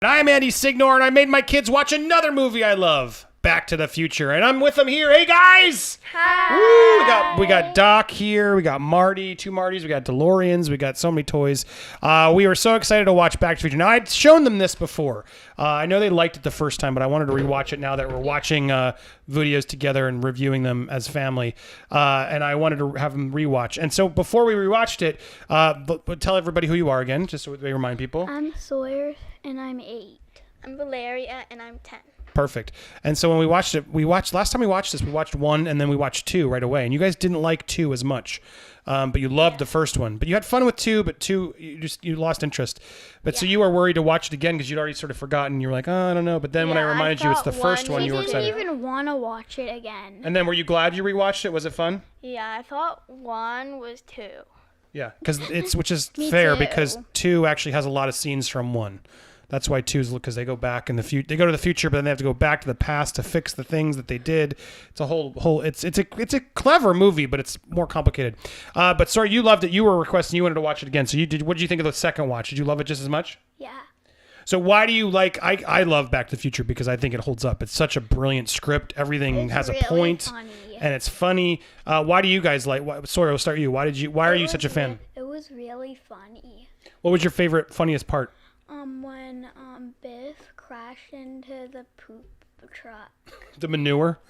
I'm Andy Signor, and I made my kids watch another movie I love, Back to the Future. And I'm with them here. Hey, guys! Hi! Woo, we got Doc here. We got Marty, two Martys. We got DeLoreans. We got so many toys. We were so excited to watch Back to the Future. Now, I'd shown them this before. I know they liked it the first time, but I wanted to rewatch it now that we're watching videos together and reviewing them as family. And I wanted to have them rewatch. And so before we rewatched it, but tell everybody who you are again, just so we remind people. I'm Sawyer, and I'm 8. I'm Valeria, and I'm 10. Perfect. And so when we watched it, last time we watched this, we watched 1 and then we watched 2 right away. And you guys didn't like 2 as much, but you loved the first one. But you had fun with 2, but 2, you lost interest. But so you were worried to watch it again because you'd already sort of forgotten. You were like, oh, I don't know. But then when I reminded you it's the first one, you were excited. I didn't even want to watch it again. And then were you glad you rewatched it? Was it fun? Yeah, I thought 1 was 2. Yeah, which is fair because 2 actually has a lot of scenes from 1. That's why 2 is because they go back in the future. They go to the future, but then they have to go back to the past to fix the things that they did. It's a whole. It's a clever movie, but it's more complicated. But sorry, you loved it. You were requesting. You wanted to watch it again. So you did. What did you think of the second watch? Did you love it just as much? Yeah. So why do you like? I love Back to the Future because I think it holds up. It's such a brilliant script. Everything has a point, funny. And it's funny. Why do you guys like? Sorry, we'll start you. Why are you such a fan? It was really funny. What was your favorite, funniest part? When Biff crashed into the poop truck. The manure.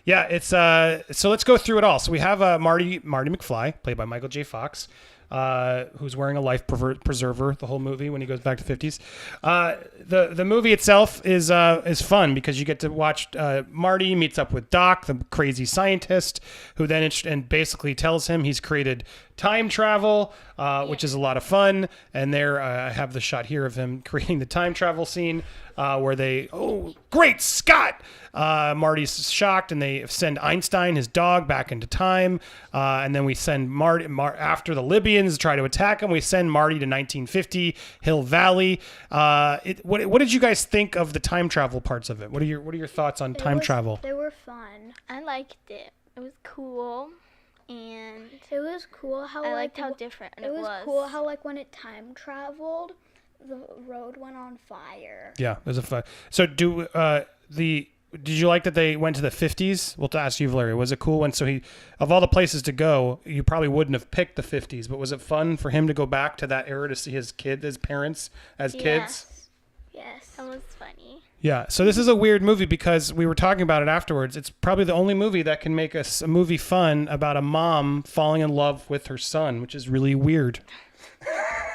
Yeah, it's so let's go through it all. So we have Marty McFly, played by Michael J. Fox, who's wearing a life preserver the whole movie when he goes back to 50s. The movie itself is fun because you get to watch Marty meets up with Doc, the crazy scientist, who then and basically tells him he's created time travel, which is a lot of fun. And there I have the shot here of him creating the time travel scene where great Scott! Marty's shocked and they send Einstein, his dog, back into time. And then we send Marty, after the Libyans try to attack him, we send Marty to 1950, Hill Valley. What did you guys think of the time travel parts of it? What are your thoughts on time travel? They were fun. I liked it. It was cool. And it was cool how I liked how different it was. It was cool how when it time traveled, the road went on fire. Yeah, it was a fun. So did you like that they went to the 50s? Well, to ask you, Valeria, was it cool when of all the places to go, you probably wouldn't have picked the 50s, but was it fun for him to go back to that era to see his parents as kids? Yes. That was funny. Yeah, so this is a weird movie because we were talking about it afterwards. It's probably the only movie that can make a movie fun about a mom falling in love with her son, which is really weird.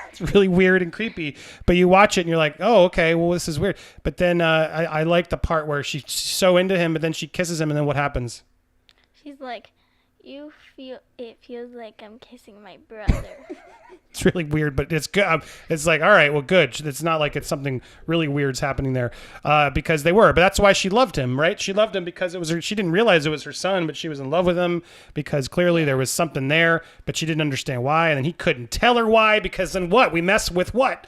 It's really weird and creepy. But you watch it and you're like, oh, okay, well, this is weird. But then I like the part where she's so into him, but then she kisses him, and then what happens? She's like, it feels like I'm kissing my brother. It's really weird, but it's good. It's like, all right, well, good. It's not like it's something really weird's happening there because they were. But that's why she loved him, right? She loved him because she didn't realize it was her son, but she was in love with him because clearly there was something there, but she didn't understand why. And then he couldn't tell her why because then what? We mess with what?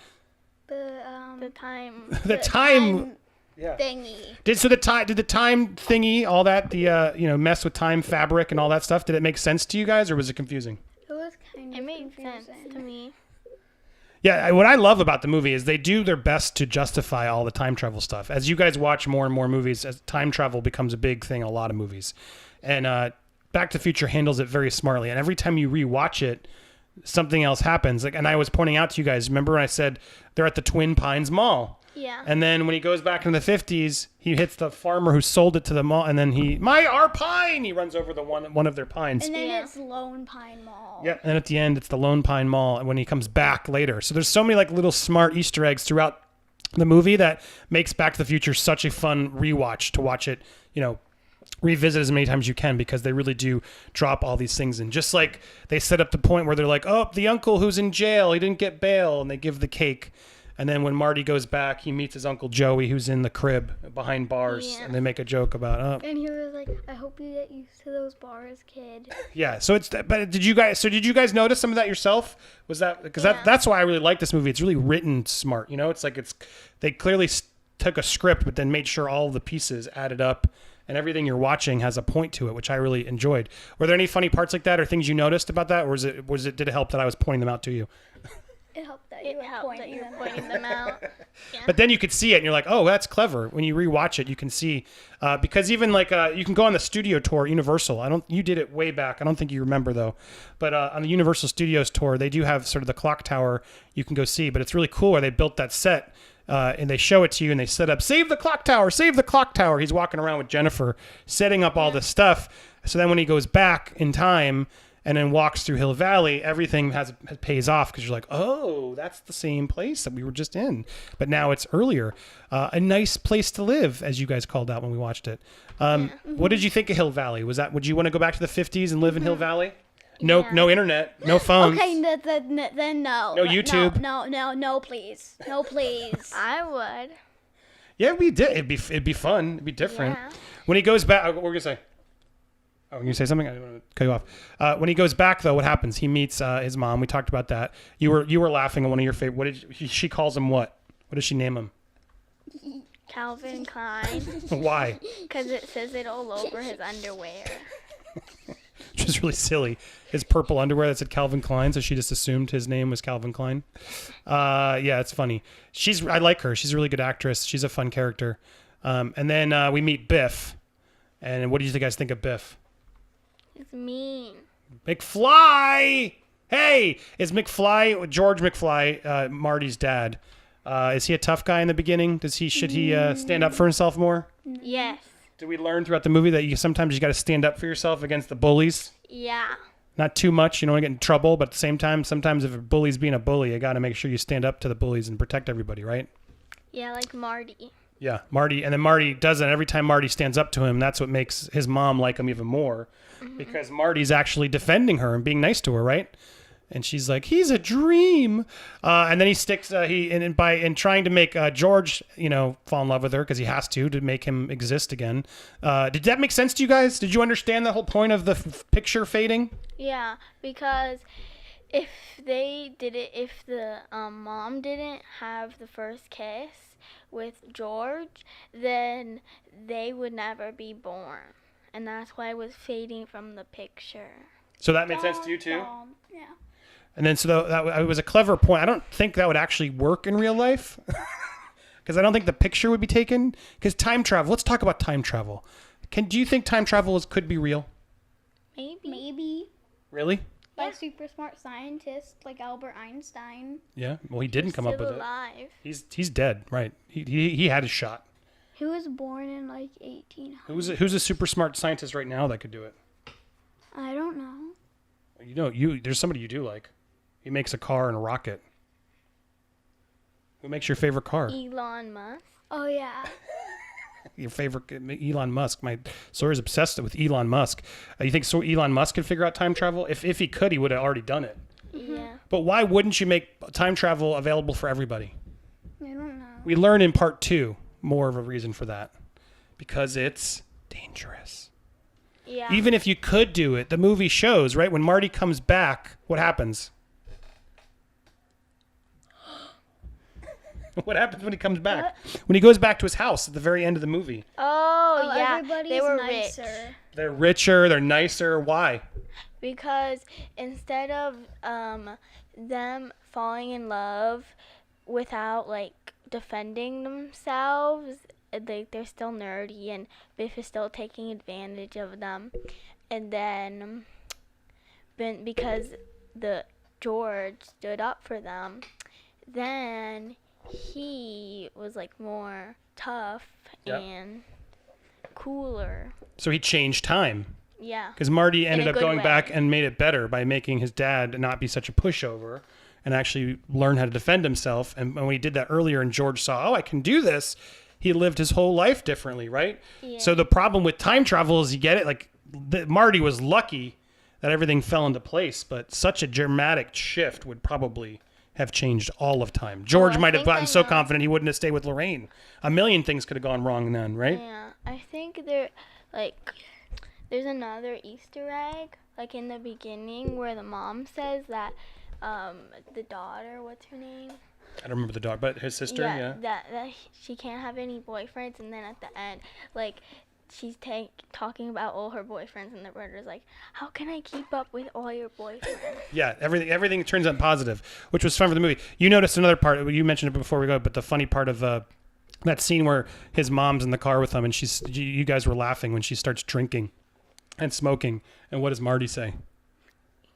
The time. The time thingy. Did the time thingy, all that, the mess with time fabric and all that stuff, did it make sense to you guys or was it confusing? It was kind of It made confusing. sense to me. Yeah, what I love about the movie is they do their best to justify all the time travel stuff. As you guys watch more and more movies, as time travel becomes a big thing in a lot of movies. And Back to the Future handles it very smartly. And every time you rewatch it, something else happens. And I was pointing out to you guys, remember when I said they're at the Twin Pines Mall? Yeah. And then when he goes back in the 50s, he hits the farmer who sold it to the mall, and then our pine! He runs over the one of their pines. And then it's Lone Pine Mall. Yeah, and at the end, it's the Lone Pine Mall when he comes back later. So there's so many little smart Easter eggs throughout the movie that makes Back to the Future such a fun rewatch to watch it, revisit as many times as you can because they really do drop all these things in. Just like they set up the point where they're like, oh, the uncle who's in jail, he didn't get bail, and they give the cake. And then when Marty goes back, he meets his Uncle Joey, who's in the crib behind bars, and they make a joke about, And he was like, I hope you get used to those bars, kid. Yeah, so did you guys notice some of that yourself? Was that, because that's why I really like this movie. It's really written smart, It's like they clearly took a script, but then made sure all the pieces added up, and everything you're watching has a point to it, which I really enjoyed. Were there any funny parts like that or things you noticed about that, or did it help that I was pointing them out to you? It helped that It you were helped that pointing you were them pointing them out. Yeah. But then you could see it, and you're like, "Oh, that's clever." When you rewatch it, you can see because even like you can go on the studio tour, at Universal. You did it way back. I don't think you remember though, but on the Universal Studios tour, they do have sort of the clock tower you can go see. But it's really cool where they built that set. And they show it to you, and they set up, save the clock tower, save the clock tower. He's walking around with Jennifer, setting up all this stuff. So then when he goes back in time and then walks through Hill Valley, everything pays off because you're like, oh, that's the same place that we were just in. But now it's earlier. A nice place to live, as you guys called out when we watched it. What did you think of Hill Valley? Would you want to go back to the 50s and live in Hill Valley? No, Yeah. no internet, no phones. Okay, then no. No YouTube. No, please. No, please. I would. Yeah, we did. It'd be fun. It'd be different. Yeah. When he goes back, what were you gonna say? Oh, you say something? I didn't want to cut you off. When he goes back, though, what happens? He meets his mom. We talked about that. You were laughing at one of your favorite. What did she calls him? What? What does she name him? Calvin Klein. Why? Because it says it all over his underwear. Which is really silly. His purple underwear that said Calvin Klein, so she just assumed his name was Calvin Klein. Yeah, it's funny. I like her. She's a really good actress. She's a fun character. And then we meet Biff. And what do you guys think of Biff? It's mean. McFly! Hey, is George McFly, Marty's dad? Is he a tough guy in the beginning? Should he stand up for himself more? Yes. Did we learn throughout the movie that sometimes you got to stand up for yourself against the bullies? Yeah. Not too much. You don't want to get in trouble, but at the same time, sometimes if a bully's being a bully, you got to make sure you stand up to the bullies and protect everybody, right? Yeah, like Marty. Yeah, Marty. And then Marty does it. Every time Marty stands up to him, that's what makes his mom like him even more. Because Marty's actually defending her and being nice to her, right? And she's like, he's a dream. And then he sticks, in trying to make George, fall in love with her because he has to make him exist again. Did that make sense to you guys? Did you understand the whole point of the picture fading? Yeah, because if the mom didn't have the first kiss with George, then they would never be born. And that's why it was fading from the picture. So that made sense to you too? Yeah. And then so that was a clever point. I don't think that would actually work in real life because I don't think the picture would be taken. Because time travel. Let's talk about time travel. Do you think time travel could be real? Maybe. Really? By a super smart scientist like Albert Einstein. Yeah. Well, he didn't come up with alive. it. He's dead, right? He had his shot. He was born in like 1800. Who's a super smart scientist right now that could do it? I don't know. There's somebody you do like. He makes a car and a rocket. Who makes your favorite car? Elon Musk. Oh yeah. Your favorite Elon Musk. My Sawyer's obsessed with Elon Musk. You think Elon Musk could figure out time travel? If he could, he would have already done it. Yeah. But why wouldn't you make time travel available for everybody? I don't know. We learn in part 2 more of a reason for that. Because it's dangerous. Yeah. Even if you could do it, the movie shows, right? When Marty comes back, what happens? What happens when he comes back? What? When he goes back to his house at the very end of the movie. Oh, yeah. Everybody's They were nicer. rich. They're richer, they're nicer. Why? Because instead of them falling in love without defending themselves, they're still nerdy, and Biff is still taking advantage of them. And then because the George stood up for them, then he was more tough and cooler. So he changed time. Yeah. Because Marty ended up good going way. back and made it better by making his dad not be such a pushover and actually learn how to defend himself. And when he did that earlier and George saw, oh, I can do this, he lived his whole life differently, right? Yeah. So the problem with time travel is you get it, Marty was lucky that everything fell into place, but such a dramatic shift would probably have changed all of time. George I might have think gotten I so know. confident he wouldn't have stayed with Lorraine. A million things could have gone wrong then, right? Yeah. I think there's another Easter egg, in the beginning where the mom says that the daughter, what's her name? I don't remember the dog, but his sister, yeah. That she can't have any boyfriends, and then at the end, she's talking about all her boyfriends, and the brother's like, how can I keep up with all your boyfriends? Yeah, everything turns out positive, which was fun for the movie. You noticed another part. You mentioned it before we go, but the funny part of that scene where his mom's in the car with him, and you guys were laughing when she starts drinking and smoking. And what does Marty say?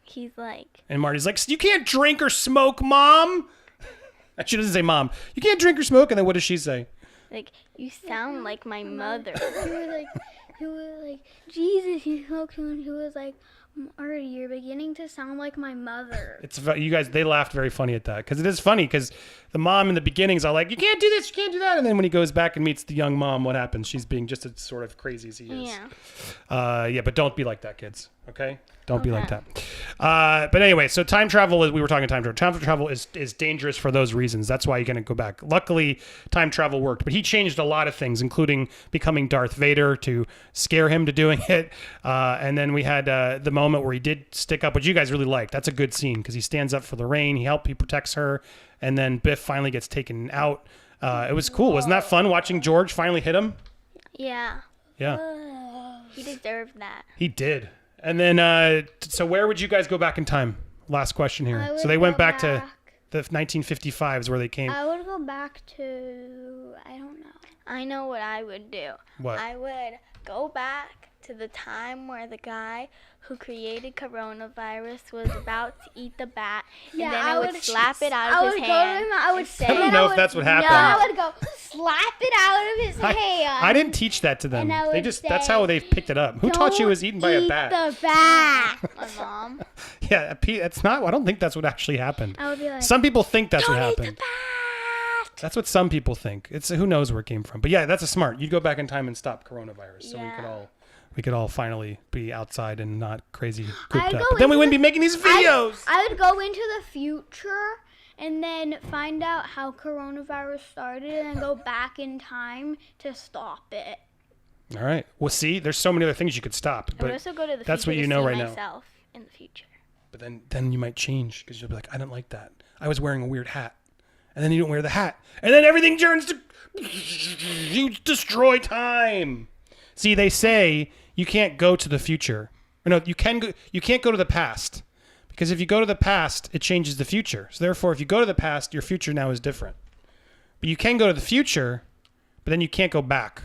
He's like... And Marty's like, you can't drink or smoke, Mom! She doesn't say Mom. You can't drink or smoke. And then what does she say? Like, you sound like my mother. He was like, Jesus, you spoke to him. He was like, Marty, you're beginning to sound like my mother. You guys, they laughed very funny at that. Because it is funny, because the mom in the beginning is all like, you can't do this, you can't do that. And then when he goes back and meets the young mom, what happens? She's being just as sort of crazy as he is. Yeah. But don't be like that, kids. Okay? Don't be like that. But anyway, so time travel we were talking time travel. Time travel is dangerous for those reasons. That's why you're going to go back. Luckily, time travel worked, but he changed a lot of things, including becoming Darth Vader to scare him to doing it. And then we had the moment where he did stick up, which you guys really liked. That's a good scene because he stands up for Lorraine. He protects her, and then Biff finally gets taken out. It was cool. Wasn't that fun watching George finally hit him? Yeah. Yeah. He deserved that. He did. And then, so where would you guys go back in time? Last question here. So they went back to the 1955 is where they came. I would go back to, I don't know. I know what I would do. What? I would go back to the time where the guy who created coronavirus was about to eat the bat, and then I would slap it out of his hand. I don't know if that's what happened. No, I would go slap it out of his hand. I didn't teach that to them. That's how they picked it up. Who taught you it was eaten by a bat? The bat. My mom. Yeah, it's not. I don't think that's what actually happened. I would be like, some people think that's what Don't eat happened. the bat. That's what some people think. It's who knows where it came from. But yeah, that's a smart. You'd go back in time and stop coronavirus, so we could all finally be outside and not crazy grouped up. But then we wouldn't be making these videos. I would go into the future and then find out how coronavirus started and go back in time to stop it. All right. Well, see, there's so many other things you could stop. I would But also go to the that's future what you to know see right now. myself in the future. But then you might change because you'll be like, I didn't like that. I was wearing a weird hat. And then you don't wear the hat. And then everything turns to... You destroy time. See, they say you can't go to the future. Or no, you can't go to the past. Because if you go to the past, it changes the future. So therefore, if you go to the past, your future now is different. But you can go to the future, but then you can't go back.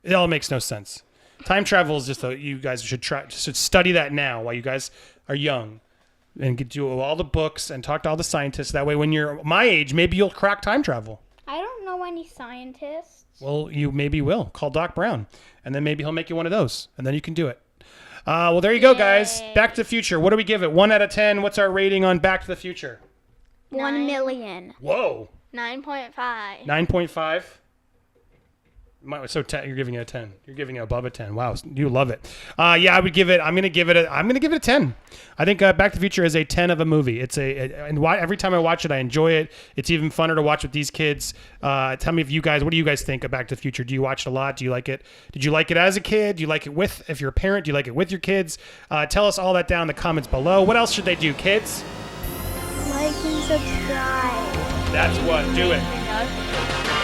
It all makes no sense. Time travel is just you guys should study that now while you guys are young. And do all the books and talk to all the scientists. That way, when you're my age, maybe you'll crack time travel. I don't know any scientists. Well, you maybe will. Call Doc Brown. And then maybe he'll make you one of those. And then you can do it. Well, there you go, guys. Back to the Future. What do we give it? 1 out of 10. What's our rating on Back to the Future? 1 million. Whoa. 9.5. 9.5? So 10, you're giving it a 10. You're giving it above a 10. Wow, you love it. Yeah, I'm gonna give it a 10. I think Back to the Future is a 10 of a movie. Every time I watch it, I enjoy it. It's even funner to watch with these kids. Tell me what do you guys think of Back to the Future? Do you watch it a lot? Do you like it? Did you like it as a kid? Do you like it if you're a parent? Do you like it with your kids? Tell us all that down in the comments below. What else should they do, kids? Like and subscribe. That's what. Do it.